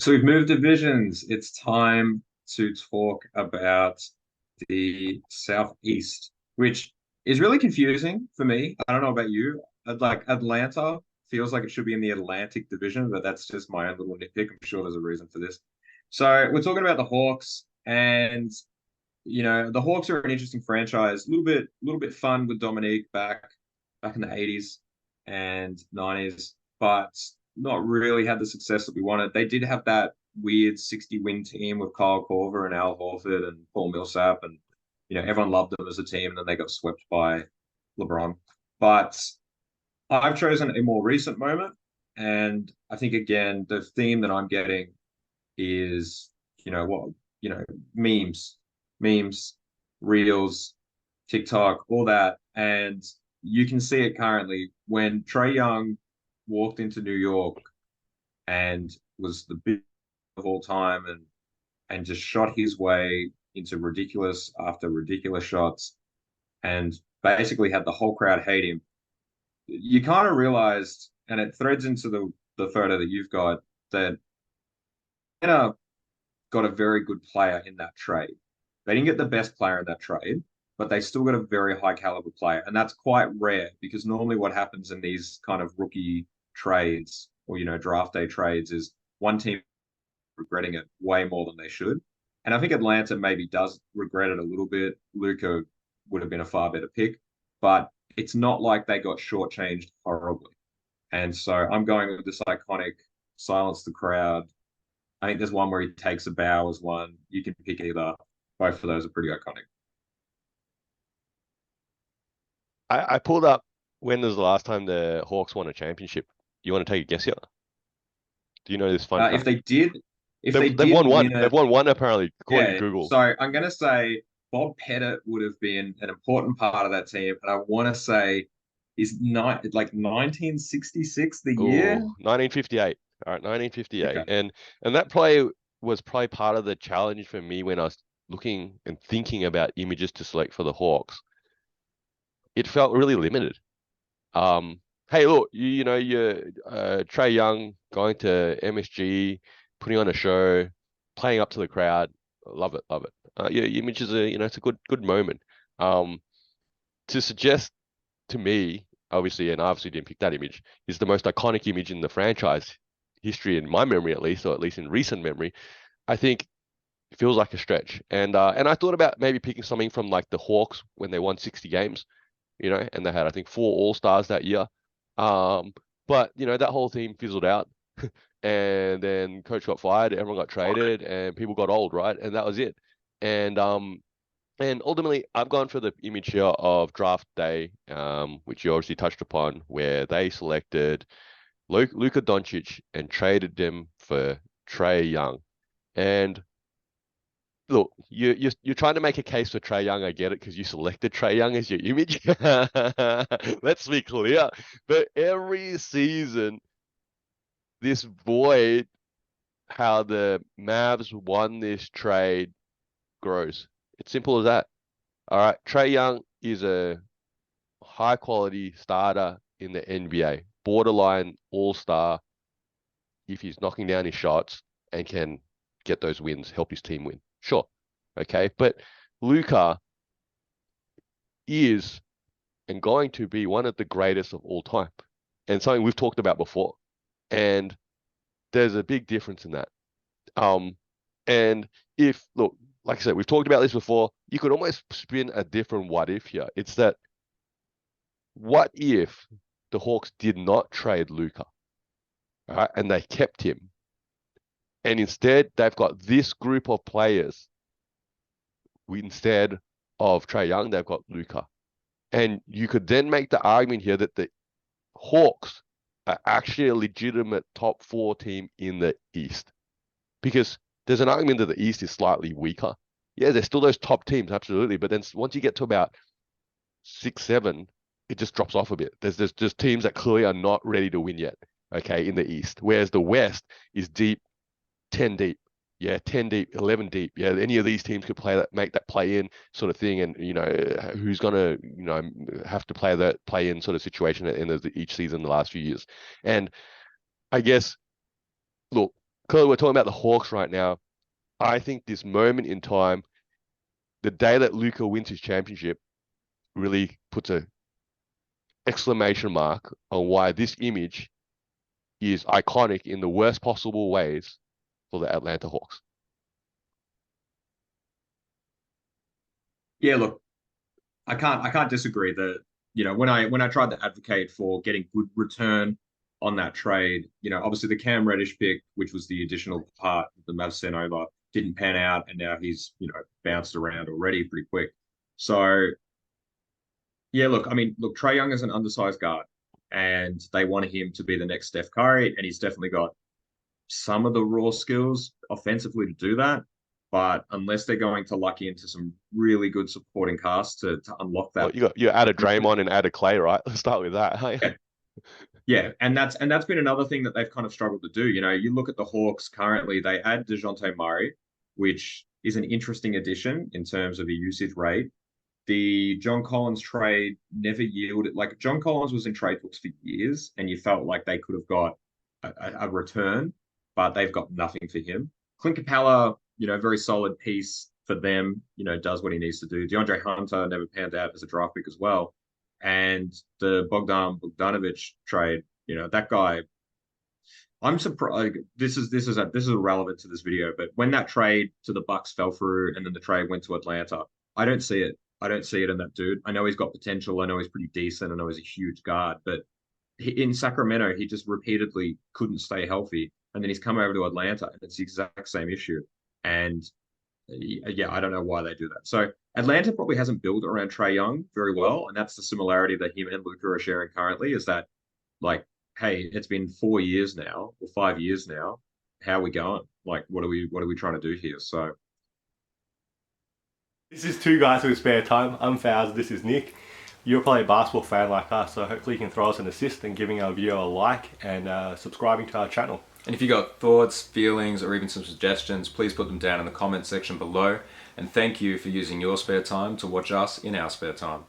So we've moved divisions. It's time to talk about the Southeast, which is really confusing for me. I don't know about you. Like Atlanta feels like it should be in the Atlantic division, but that's just my own little nitpick. I'm sure there's a reason for this. So we're talking about the Hawks, and the Hawks are an interesting franchise. A little bit fun with Dominique back in the 80s and 90s, but not really had the success that we wanted. They did have that weird 60-win team with Kyle Korver and Al Horford and Paul Millsap, and everyone loved them as a team, and then they got swept by LeBron. But I've chosen a more recent moment, and I think again the theme that I'm getting is what you know memes, memes, reels, TikTok, all that, and you can see it currently when Trae Young walked into New York and was the big of all time and just shot his way into ridiculous after ridiculous shots and basically had the whole crowd hate him. You kind of realized, and it threads into the photo that you've got, that Atlanta got a very good player in that trade. They didn't get the best player in that trade, but they still got a very high caliber player. And that's quite rare because normally what happens in these kind of rookie trades or, draft day trades is one team regretting it way more than they should. And I think Atlanta maybe does regret it a little bit. Luka would have been a far better pick, but it's not like they got shortchanged horribly. And so I'm going with this iconic silence the crowd. I think there's one where he takes a bow as one. You can pick either. Both of those are pretty iconic. I pulled up when was the last time the Hawks won a championship. You want to take a guess here? Do you know this fun Uh, if fact? they did, if they They've did won one. win They've it, won one apparently, according to yeah. Google. So I'm gonna say Bob Pettit would have been an important part of that team, and I want to say is not like 1966 the year. Oh, 1958. All right, 1958. Okay. And that play was probably part of the challenge for me when I was looking and thinking about images to select for the Hawks. It felt really limited. Hey, look, you're Trae Young going to MSG, putting on a show, playing up to the crowd. Love it, love it. Your images are, it's a good moment. Um, to suggest to me, obviously, and I obviously didn't pick that image, is the most iconic image in the franchise history, in my memory at least, or at least in recent memory. I think it feels like a stretch. And I thought about maybe picking something from like the Hawks when they won 60 games, and they had I think four All-Stars that year. Um, but that whole team fizzled out, and then coach got fired, everyone got traded, and people got old, right? And that was it. And and ultimately, I've gone for the image here of draft day, which you obviously touched upon, where they selected Luka Doncic and traded them for Trae Young. And look, you're trying to make a case for Trae Young. I get it because you selected Trae Young as your image. Let's be clear. But every season, this void, how the Mavs won this trade grows. It's simple as that. All right, Trae Young is a high quality starter in the NBA, borderline all star if he's knocking down his shots and can get those wins, help his team win. Sure. Okay. But Luka is and going to be one of the greatest of all time and something we've talked about before. And there's a big difference in that. Um, and if, look, like I said, we've talked about this before, you could almost spin a different what if here. It's that what if the Hawks did not trade Luka, right, and they kept him, and instead they've got this group of players instead of Trae Young, they've got Luka. And you could then make the argument here that the Hawks are actually a legitimate top four team in the East. Because there's an argument that the East is slightly weaker. Yeah, there's still those top teams, absolutely. But then once you get to about 6, 7, it just drops off a bit. There's just teams that clearly are not ready to win yet, okay, in the East. Whereas the West is deep, 10 deep. Yeah, 10 deep, 11 deep. Yeah, any of these teams could play that, make that play in sort of thing. And, who's going to, have to play that play in sort of situation at the end of each season the last few years. And I guess, look, because we're talking about the Hawks right now, I think this moment in time, the day that Luka wins his championship, really puts a exclamation mark on why this image is iconic in the worst possible ways for the Atlanta Hawks. Yeah, look, I can't disagree that, when I tried to advocate for getting good return on that trade, obviously the Cam Reddish pick, which was the additional part that the Mavs sent over, didn't pan out, and now he's, bounced around already pretty quick. So yeah, look, I mean, look, Trae Young is an undersized guard, and they want him to be the next Steph Curry, and he's definitely got some of the raw skills offensively to do that. But unless they're going to luck into some really good supporting cast to unlock Well, that, you add a Draymond and add a Clay, right? Let's start with that. yeah, yeah, and that's been another thing that they've kind of struggled to do. You look at the Hawks currently; they add Dejounte Murray, which is an interesting addition in terms of a usage rate. The John Collins trade never yielded. Like John Collins was in trade talks for years, and you felt like they could have got a return, but they've got nothing for him. Clint Capella, very solid piece for them. Does what he needs to do. DeAndre Hunter never panned out as a draft pick as well, and the Bogdanovich trade. That guy. I'm surprised. This is irrelevant to this video, but when that trade to the Bucks fell through, and then the trade went to Atlanta, I don't see it. I don't see it in that dude. I know he's got potential. I know he's pretty decent. I know he's a huge guard, but in Sacramento, he just repeatedly couldn't stay healthy. And then he's come over to Atlanta, and it's the exact same issue. And yeah, I don't know why they do that. So Atlanta probably hasn't built around Trae Young very well, and that's the similarity that him and Luka are sharing currently. Is that like, hey, it's been 4 years now or 5 years now. How are we going? Like, what are we trying to do here? So. This is Two Guys with Spare Time. I'm Faz, this is Nick. You're probably a basketball fan like us, so hopefully you can throw us an assist and giving our video a like and subscribing to our channel. And if you got thoughts, feelings, or even some suggestions, please put them down in the comment section below. And thank you for using your spare time to watch us in our spare time.